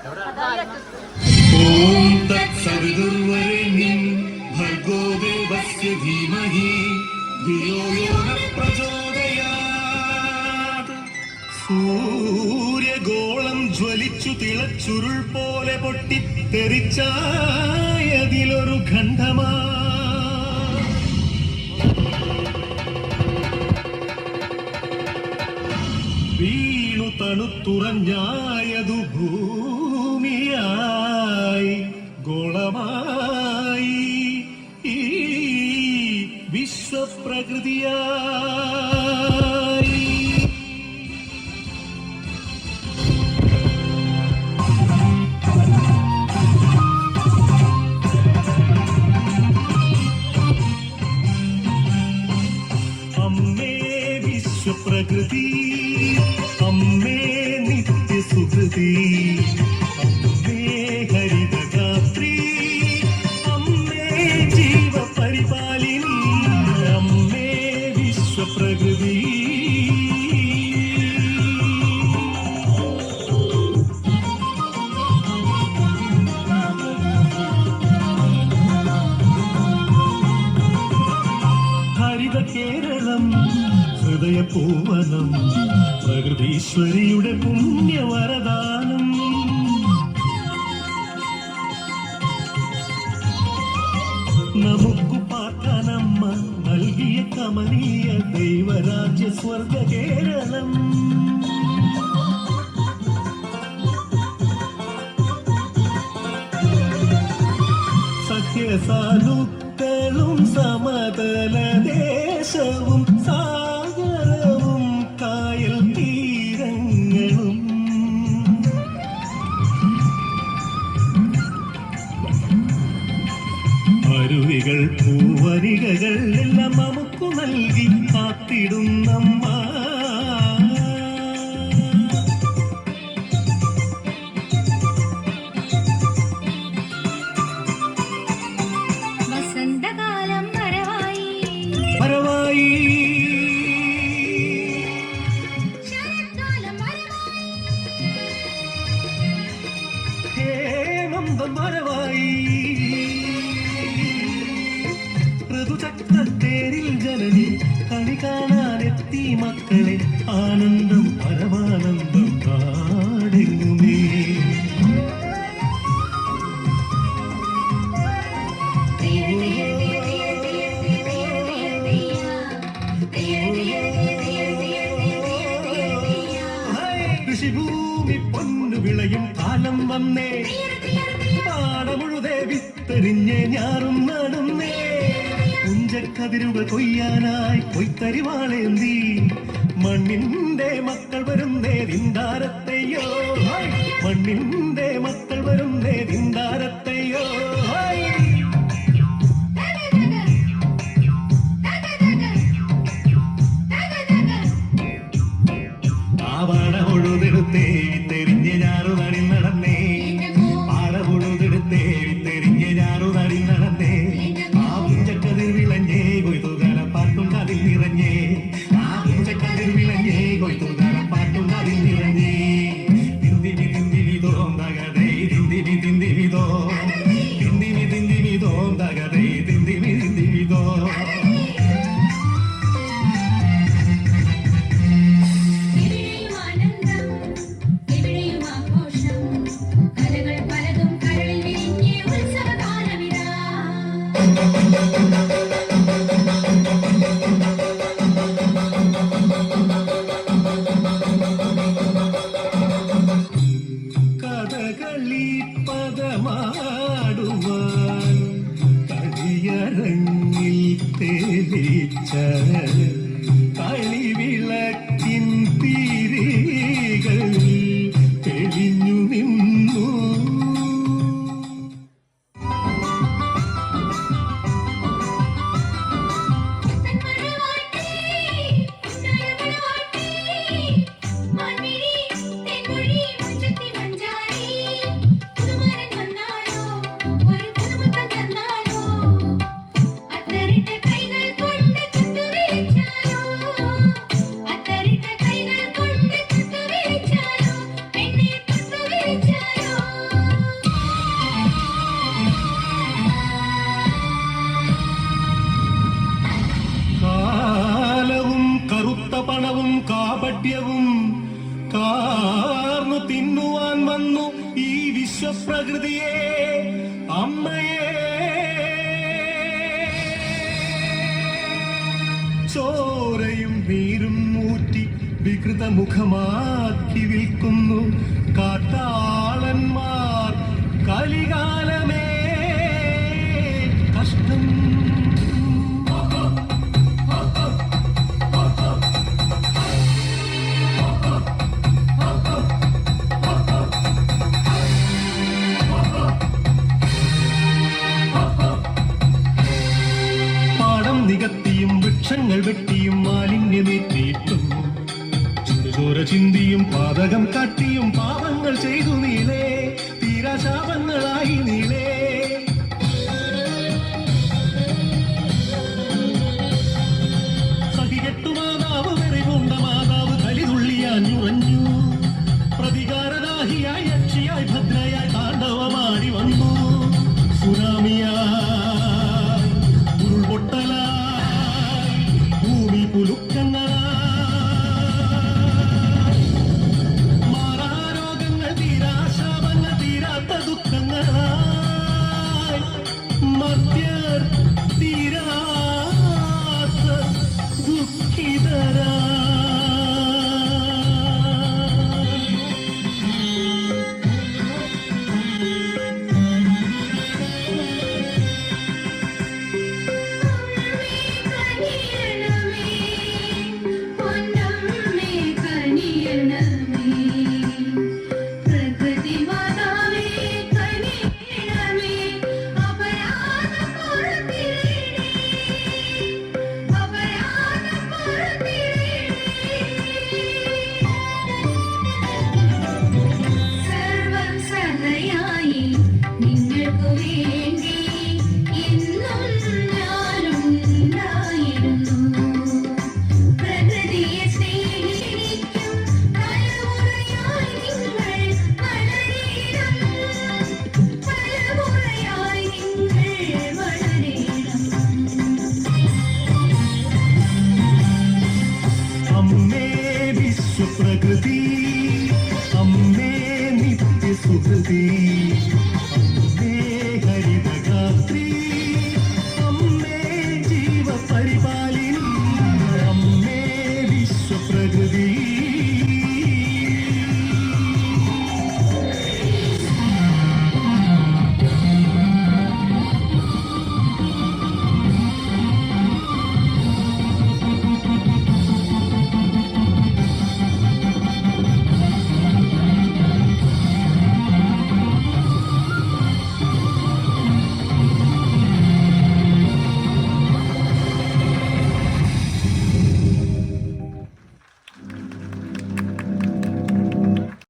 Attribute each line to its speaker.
Speaker 1: ഓം തത്സവിതുർവരെണ്യം ഭർഗോ ദേവസ്യ ധീമഹി ധിയോ യോ ന പ്രചോദയാത്. സൂര്യഗോളം ജ്വലിച്ചു തിളച്ചുരുൾ പോലെ പൊട്ടി തെറിച്ചായതിലൊരു ഖണ്ഡമാ. വീണു തണുത്തുറഞ്ഞായതു ഭൂമിയായി ഗോളമായി ഈ വിശ്വപ്രകൃതിയായി. അമ്മേ വിശ്വപ്രകൃതി, അമ്മേ നിത്യസുഹൃതി, അമ്മേ ഹരിതഗാത്രി, അമ്മേ ജീവപരിപാലിനി, അമ്മേ വിശ്വപ്രകൃതി. ഹരിത കേരളം ഹൃദയപൂവനം, പ്രകൃതീശ്വരിയുടെ പുണ്യവരദാനം. നമുക്കു പാർക്കാനമ്മ നൽകിയ കമനീയ ദൈവരാജ്യ സ്വർഗ കേരളം. സഖ്യസാനുക്കളും സമതല ദേശവും സാഗരവും കായൽ തീരങ്ങളും. അരുവികൾ പൂവരികകൾ എല്ലാം നമുക്കു നൽകി കാത്തിടുന്നമ്മ. വരവായി ഹേമന്തം വരവായി. ഋതുചക്രത്തേരിൽ ജനനി കളി കാണാനെത്തി മക്കളെ, ആനന്ദം പരമാനന്ദം നാടെങ്ങുമേ. കൃഷിഭൂമി പൊന്നു വിളയും കാലം വന്നേ, പാടമുഴുതേ വിത്തെറിഞ്ഞ് ഞാറും നടുന്നേ. പുഞ്ചക്കതിരുകൾ കൊയ്യാനായി കൊയ്ത്തരിവാളേന്തി മണ്ണിന്റെ മക്കൾ വരുന്നേ ദിന്താരത്തെയോ, മണ്ണിന്റെ മക്കൾ വരുന്നേ ദിന്താരത്തെയോ. പാടമുഴുതെടുത്തേ വിത്തെറിഞ്ഞ് ഞാറു നടി നടന്നേ, പാടമുഴുതെടുത്തേ വിത്തെറിഞ്ഞ് ഞാറു നടി നടന്നേ. ആ പുഞ്ചക്കതിർ വിളഞ്ഞേ കൊയ്ത്തുകാല പാട്ടും കതിൽ നിറഞ്ഞേ, ആ പുഞ്ചക്കതിർ വിളഞ്ഞേ കൊയ്ത്തുകാല പാട്ടും കതിൽ നിറഞ്ഞേ. തിന്തിമി തിന്തിമി തോം തകതേ തിന്തിമി തിന്തിമി തോ, തിന്തിമി തിന്തിമി തോം തകതേ തിന്തിമി തിന്തിമി തോ. കഥകളി പദമാടുവാൻ കളിയരങ്ങിൽ തെളിച്ച കളിവിളക്കിൻ തിരികൾ തെളിഞ്ഞു നിന്നു. അന്നു തിന്നുവാൻ വന്നു ഈ വിശ്വപ്രകൃതിയെ അമ്മയെ ചോരയും നീരും മൂറ്റി വികൃതമുഖമാക്കി വിൽക്കുന്നു കാട്ടാളന്മാർ. കലികാലമേ കഷ്ടം. പാടം നികത്തിയും വൃക്ഷങ്ങൾ വെട്ടിയും മാലിന്യമേറ്റിയിട്ടും ചുടുചോര ചിന്തിയും പാതകം കാട്ടിയും പാപങ്ങൾ ചെയ്തു നീളേ തീരാശാപങ്ങളായി നീളേ. സഹികെട്ടു മാതാവ് വെറികൊണ്ട മാതാവ് കലിതുള്ളിയാഞ്ഞുറഞ്ഞു. പ്രതികാരദാഹിയായി യക്ഷിയായി ഭദ്രയായി താണ്ഡവമാടി വന്നു. സുനാമിയായി ഉരുൾപൊട്ടലായി ഭൂമി കുലുക്കങ്ങളായി മാറാരോഗങ്ങൾ തീരാശാപങ്ങൾ തീരാത്ത ദുഃഖങ്ങളായി മർത്യർ തീരാത്ത ദുഃഖിതരായി. അമ്മേ വിശ്വപ്രകൃതി, അമ്മേ നിത്യസുഹൃതി.